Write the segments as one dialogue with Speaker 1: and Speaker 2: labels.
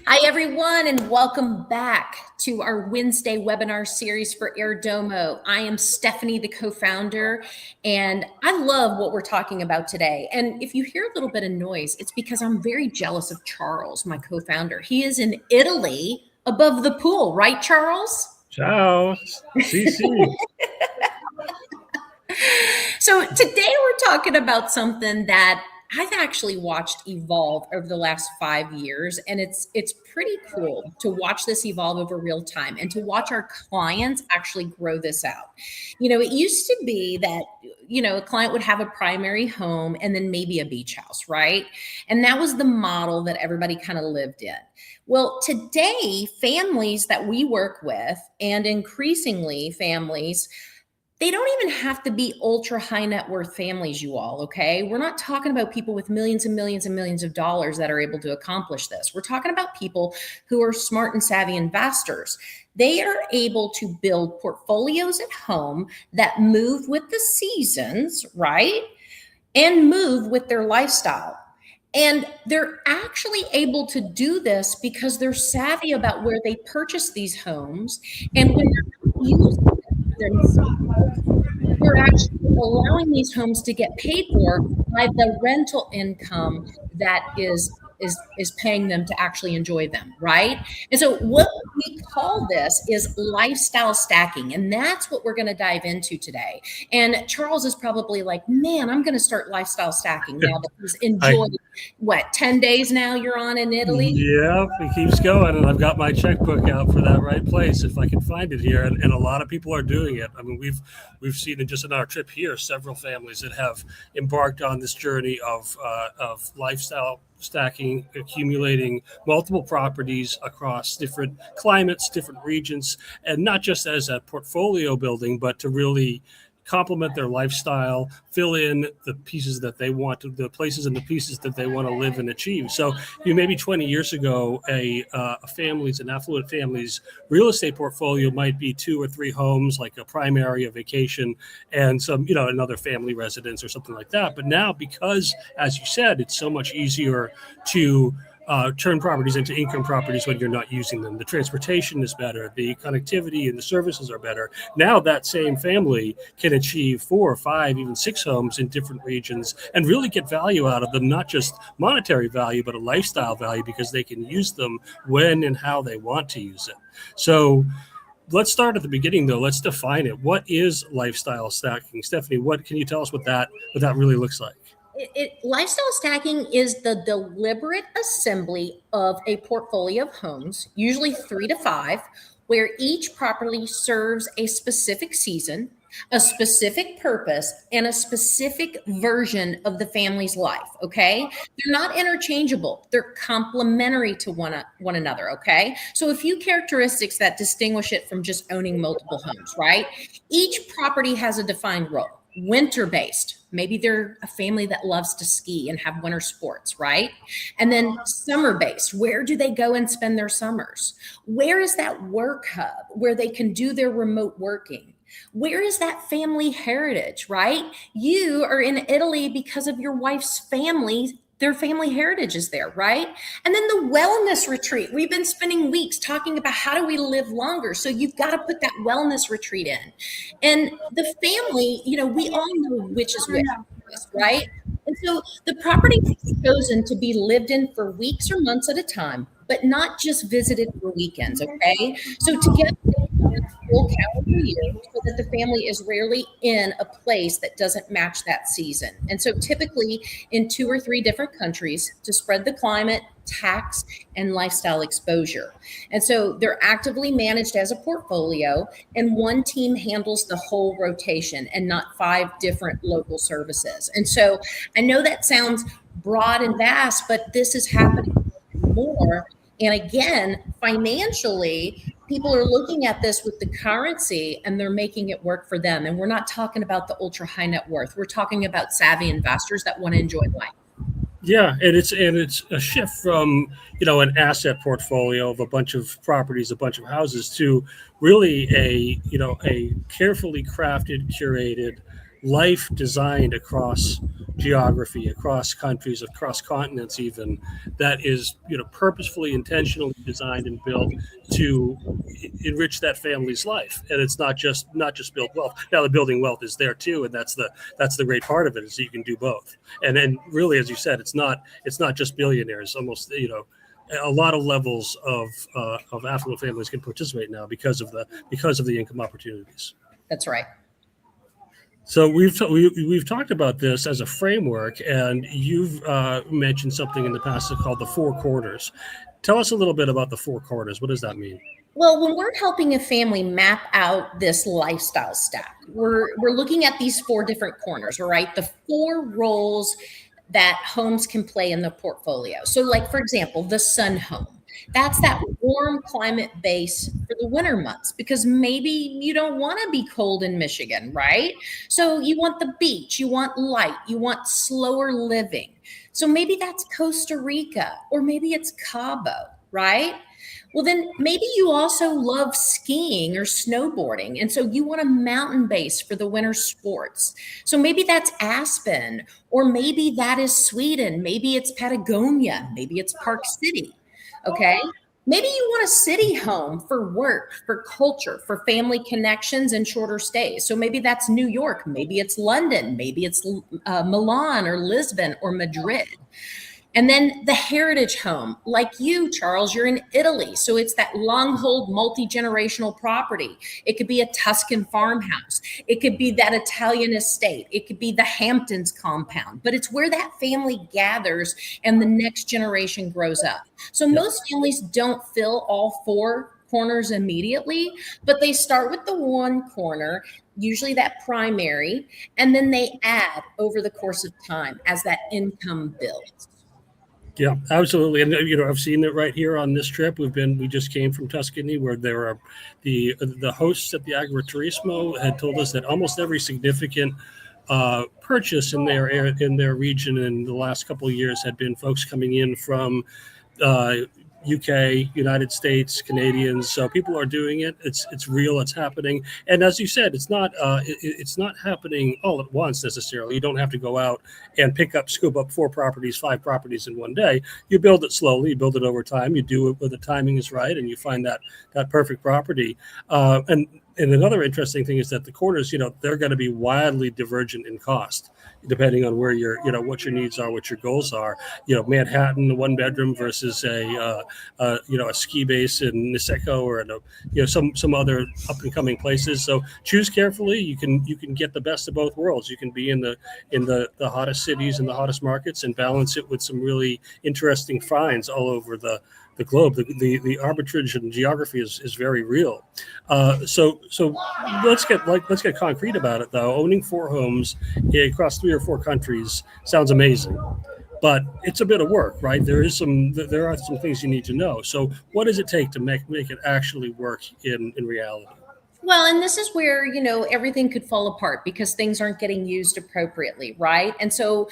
Speaker 1: Hi, everyone, and welcome back to our Wednesday webinar series for Airdomo. I am Stephanie, the co-founder, and I love what we're talking about today. And if you hear a little bit of noise, it's because I'm very jealous of Charles, my co-founder. He is in Italy above the pool, right, Charles?
Speaker 2: Ciao, CC.
Speaker 1: So today we're talking about something that I've actually watched evolve over the last 5 years, and it's pretty cool to watch this evolve over real time and to watch our clients actually grow this out. It used to be that a client would have a primary home and then maybe a beach house, right? And that was the model that everybody kind of lived in. Well, today, families that we work with, and increasingly families, they don't even have to be ultra high net worth families, you all, okay? We're not talking about people with millions and millions and millions of dollars that are able to accomplish this. We're talking about people who are smart and savvy investors. They are able to build portfolios at home that move with the seasons, right? And move with their lifestyle. And they're actually able to do this because they're savvy about where they purchase these homes. And when they're not using themselves, we're actually allowing these homes to get paid for by the rental income that is paying them to actually enjoy them, right? And so what we call this is lifestyle stacking, and that's what we're going to dive into today. And Charles is probably like, man, I'm going to start lifestyle stacking now that he's enjoyed 10 days now you're on in Italy?
Speaker 2: Yep, it keeps going, and I've got my checkbook out for that right place if I can find it here. And a lot of people are doing it. I mean, we've seen it just in our trip here, several families that have embarked on this journey of lifestyle stacking, accumulating multiple properties across different climates, different regions, and not just as a portfolio building, but to really complement their lifestyle, fill in the pieces that they want to, the places and the pieces that they want to live and achieve. So maybe 20 years ago, an affluent family's real estate portfolio might be 2 or 3 homes, like a primary, a vacation, and some, another family residence or something like that. But now, because, as you said, it's so much easier to turn properties into income properties when you're not using them. The transportation is better. The connectivity and the services are better. Now that same family can achieve 4 or 5, even 6 homes in different regions and really get value out of them, not just monetary value, but a lifestyle value, because they can use them when and how they want to use it. So let's start at the beginning, though. Let's define it. What is lifestyle stacking? Stephanie, what can you tell us what that really looks like?
Speaker 1: Lifestyle stacking is the deliberate assembly of a portfolio of homes, usually 3 to 5, where each property serves a specific season, a specific purpose, and a specific version of the family's life, okay? They're not interchangeable. They're complementary to one another, okay? So a few characteristics that distinguish it from just owning multiple homes, right? Each property has a defined role. Winter-based. Maybe they're a family that loves to ski and have winter sports, right? And then summer-based. Where do they go and spend their summers? Where is that work hub where they can do their remote working? Where is that family heritage, right? You are in Italy because of your wife's family. Their family heritage is there, right? And then the wellness retreat. We've been spending weeks talking about how do we live longer. So you've got to put that wellness retreat in. And the family, we all know which is which, right? And so the property is chosen to be lived in for weeks or months at a time, but not just visited for weekends, okay? So together, full calendar year, so that the family is rarely in a place that doesn't match that season. And so typically in 2 or 3 different countries to spread the climate, tax, and lifestyle exposure. And so they're actively managed as a portfolio, and one team handles the whole rotation and not 5 different local services. And so I know that sounds broad and vast, but this is happening more. And again, financially, people are looking at this with the currency and they're making it work for them. And we're not talking about the ultra high net worth. We're talking about savvy investors that want to enjoy life.
Speaker 2: Yeah, and it's a shift from an asset portfolio of a bunch of properties, a bunch of houses, to really a carefully crafted, curated life designed across geography, across countries, across continents, even, that is, purposefully, intentionally designed and built to enrich that family's life. And it's not just build wealth. Now, the building wealth is there too, and that's the great part of it, is that you can do both. And really, as you said, it's not just billionaires. Almost, a lot of levels of affluent families can participate now because of the income opportunities.
Speaker 1: That's right.
Speaker 2: So we've talked about this as a framework, and you've mentioned something in the past called the four corners. Tell us a little bit about the four corners. What does that mean?
Speaker 1: Well, when we're helping a family map out this lifestyle stack, we're looking at these four different corners, right? The four roles that homes can play in the portfolio. So, like, for example, the sun home. That's that warm climate base for the winter months, because maybe you don't want to be cold in Michigan, right? So you want the beach, you want light, you want slower living. So maybe that's Costa Rica, or maybe it's Cabo, right? Well, then maybe you also love skiing or snowboarding. And so you want a mountain base for the winter sports. So maybe that's Aspen, or maybe that is Sweden. Maybe it's Patagonia. Maybe it's Park City. Okay. Maybe you want a city home for work, for culture, for family connections and shorter stays. So maybe that's New York. Maybe it's London. Maybe it's Milan or Lisbon or Madrid. And then the heritage home, like you, Charles, you're in Italy. So it's that long hold multi-generational property. It could be a Tuscan farmhouse. It could be that Italian estate. It could be the Hamptons compound, but it's where that family gathers and the next generation grows up. So most families don't fill all four corners immediately, but they start with the one corner, usually that primary, and then they add over the course of time as that income builds.
Speaker 2: Yeah, absolutely. And I've seen it right here on this trip. We just came from Tuscany, where there are the hosts at the Agriturismo had told us that almost every significant purchase in their region in the last couple of years had been folks coming in from UK, United States, Canadians. So people are doing it. It's real. It's happening. And as you said, it's not happening all at once necessarily. You don't have to go out and scoop up 4 properties, 5 properties in one day. You build it slowly. You build it over time. You do it where the timing is right, and you find that perfect property. And another interesting thing is that the corners, they're going to be wildly divergent in cost, depending on where what your needs are, what your goals are. Manhattan, 1 bedroom versus a ski base in Niseko, or some other up and coming places. So choose carefully. You can get the best of both worlds. You can be in the hottest cities and the hottest markets, and balance it with some really interesting finds all over the globe. The arbitrage and geography is very real. So let's get concrete about it, though. Owning 4 homes across 3 or 4 countries sounds amazing, but it's a bit of work, right? There are some things you need to know. So what does it take to make it actually work in reality?
Speaker 1: Well, and this is where, everything could fall apart because things aren't getting used appropriately, right? And so,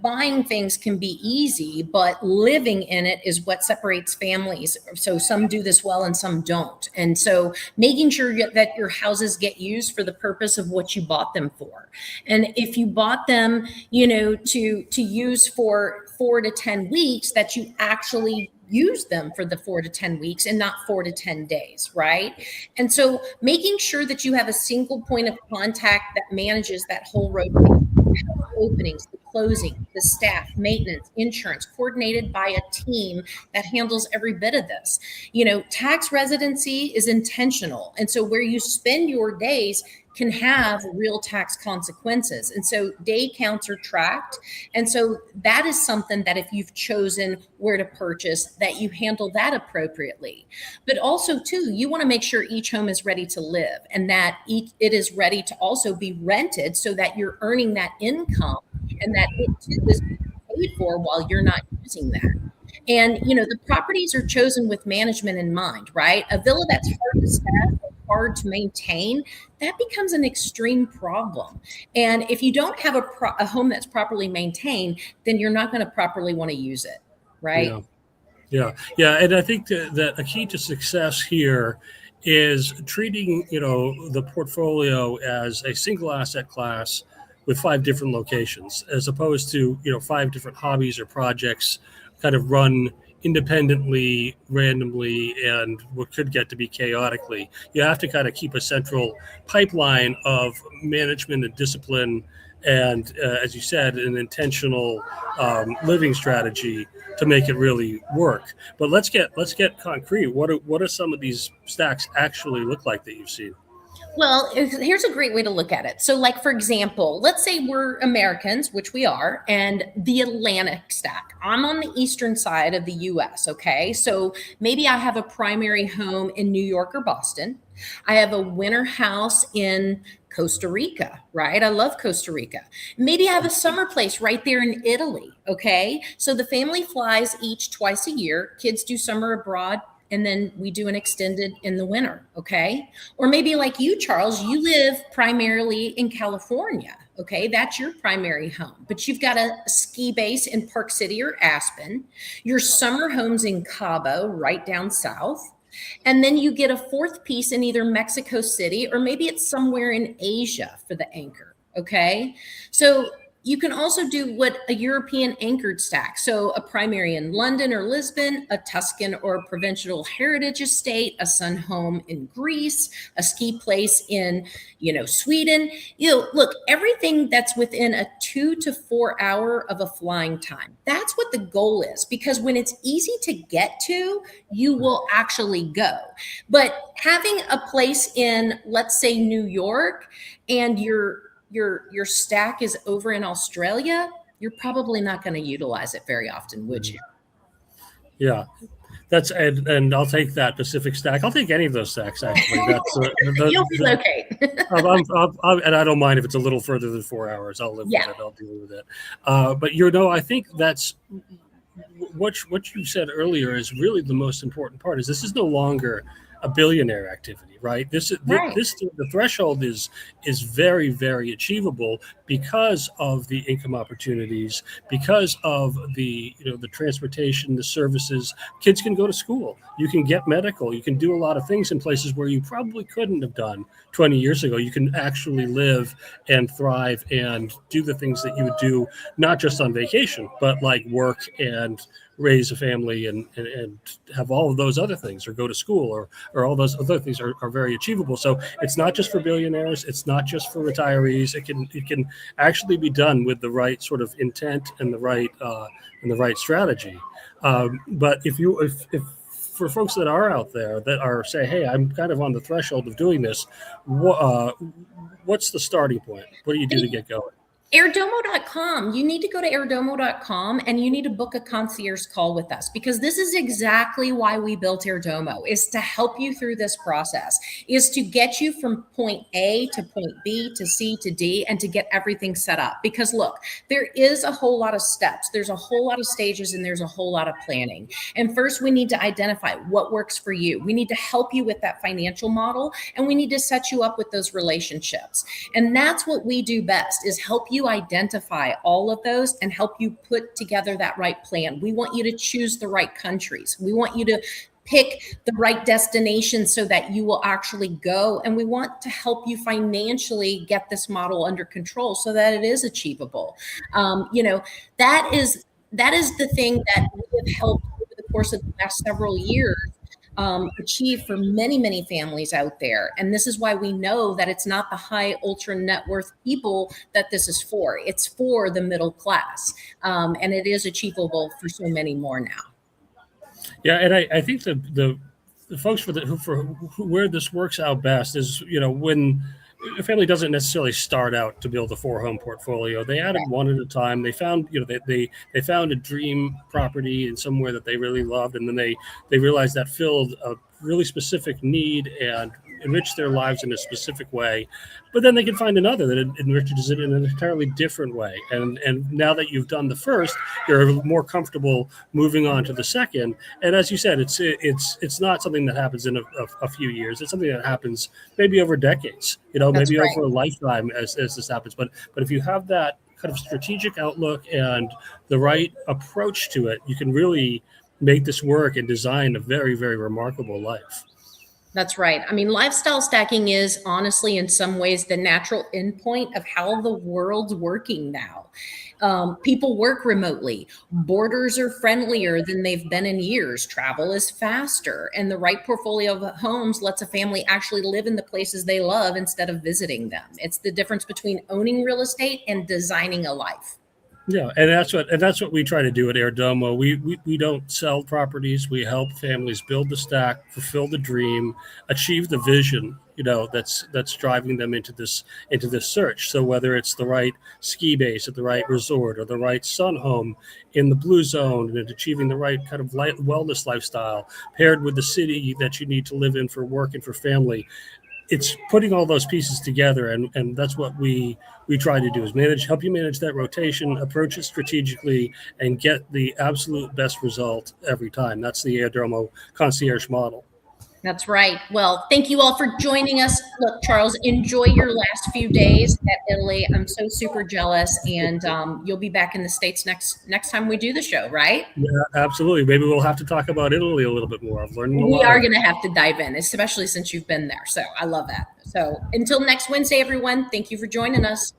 Speaker 1: buying things can be easy, but living in it is what separates families. So some do this well and some don't. And so making sure that your houses get used for the purpose of what you bought them for. And if you bought them, to use for 4 to 10 weeks, that you actually use them for the 4 to 10 weeks and not 4 to 10 days, right? And so making sure that you have a single point of contact that manages that whole rotation, the openings, the closing, the staff, maintenance, insurance, coordinated by a team that handles every bit of this. Tax residency is intentional. And so where you spend your days can have real tax consequences. And so day counts are tracked. And so that is something that if you've chosen where to purchase, that you handle that appropriately. But also too, you want to make sure each home is ready to live, and that it is ready to also be rented, so that you're earning that income and that it too is paid for while you're not using that. And, the properties are chosen with management in mind, right? A villa that's hard to staff, hard to maintain, that becomes an extreme problem. And if you don't have a home that's properly maintained, then you're not going to properly want to use it, right?
Speaker 2: Yeah. And I think that a key to success here is treating, the portfolio as a single asset class with 5 different locations, as opposed to, 5 different hobbies or projects kind of run independently, randomly, and what could get to be chaotically. You have to kind of keep a central pipeline of management and discipline, and as you said, an intentional living strategy to make it really work. But let's get concrete. What are some of these stacks actually look like that you've seen?
Speaker 1: Well, here's a great way to look at it. So, like, for example, let's say we're Americans, which we are, and the Atlantic stack. I'm on the eastern side of the US, okay? So maybe I have a primary home in New York or Boston. I have a winter house in Costa Rica, right? I love Costa Rica. Maybe I have a summer place right there in Italy, okay? So the family flies each twice a year. Kids do summer abroad, and then we do an extended in the winter, okay? Or maybe like you, Charles, you live primarily in California, okay? That's your primary home, but you've got a ski base in Park City or Aspen. Your summer home's in Cabo, right down south. And then you get a fourth piece in either Mexico City or maybe it's somewhere in Asia for the anchor, okay? So you can also do what a European anchored stack. So a primary in London or Lisbon, a Tuscan or provincial heritage estate, a sun home in Greece, a ski place in, Sweden. Look, everything that's within a 2 to 4 hour of a flying time. That's what the goal is, because when it's easy to get to, you will actually go. But having a place in, let's say, New York, and your stack is over in Australia, you're probably not going to utilize it very often, would you?
Speaker 2: Yeah, and I'll take that Pacific stack. I'll take any of those stacks actually. That's
Speaker 1: You'll relocate.
Speaker 2: and I don't mind if it's a little further than 4 hours. I'll live
Speaker 1: Yeah.
Speaker 2: with it. I'll deal with it. But I think that's what you said earlier is really the most important part. Is this is no longer a billionaire activity, right?
Speaker 1: Right.
Speaker 2: The threshold is very, very achievable because of the income opportunities, because of the transportation, the services. Kids can go to school, you can get medical, you can do a lot of things in places where you probably couldn't have done 20 years ago. You can actually live and thrive and do the things that you would do, not just on vacation, but like work and raise a family and have all of those other things, or go to school, or all those other things are very achievable. So it's not just for billionaires, it's not just for retirees. It can actually be done with the right sort of intent and the right strategy. But if for folks that are out there that are say, hey, I'm kind of on the threshold of doing this, what's the starting point? What do you do to get going?
Speaker 1: Airdomo.com. You need to go to airdomo.com and you need to book a concierge call with us, because this is exactly why we built Airdomo, is to help you through this process, is to get you from point A to point B to C to D, and to get everything set up. Because look, there is a whole lot of steps, there's a whole lot of stages, and there's a whole lot of planning. And first we need to identify what works for you. We need to help you with that financial model, and we need to set you up with those relationships. And that's what we do best, is help you identify all of those and help you put together that right plan. We want you to choose the right countries. We want you to pick the right destination so that you will actually go. And we want to help you financially get this model under control so that it is achievable. That is the thing that we have helped over the course of the last several years achieve for many, many families out there. And this is why we know that it's not the high ultra net worth people that this is for. It's for the middle class. And it is achievable for so many more now.
Speaker 2: Yeah, and I think the folks for where this works out best is, when a family doesn't necessarily start out to build a 4-home portfolio. They added one at a time. They found, they found a dream property in somewhere that they really loved, and then they realized that filled a really specific need and enriched their lives in a specific way. But then they can find another that enriches it in an entirely different way. And now that you've done the first, you're more comfortable moving on to the second. And as you said, it's not something that happens in a few years. It's something that happens maybe over decades, maybe over a lifetime as this happens. But if you have that kind of strategic outlook and the right approach to it, you can really make this work and design a very, very remarkable life.
Speaker 1: That's right. I mean, lifestyle stacking is honestly, in some ways, the natural endpoint of how the world's working now. People work remotely. Borders are friendlier than they've been in years. Travel is faster. And the right portfolio of homes lets a family actually live in the places they love instead of visiting them. It's the difference between owning real estate and designing a life.
Speaker 2: Yeah, and that's what we try to do at Airdomo. We don't sell properties. We help families build the stack, fulfill the dream, achieve the vision. That's driving them into this search. So whether it's the right ski base at the right resort or the right sun home in the blue zone and achieving the right kind of wellness lifestyle paired with the city that you need to live in for work and for family, it's putting all those pieces together, and that's what we try to do is help you manage that rotation, approach it strategically, and get the absolute best result every time. That's the Airdomo concierge model.
Speaker 1: That's right. Well, thank you all for joining us. Look, Charles, enjoy your last few days at Italy. I'm so super jealous, and you'll be back in the States next time we do the show, right?
Speaker 2: Yeah, absolutely. Maybe we'll have to talk about Italy a little bit more. I've learned a
Speaker 1: We
Speaker 2: lot
Speaker 1: are
Speaker 2: of.
Speaker 1: going to have to dive in, especially since you've been there. So I love that. So until next Wednesday, everyone, thank you for joining us.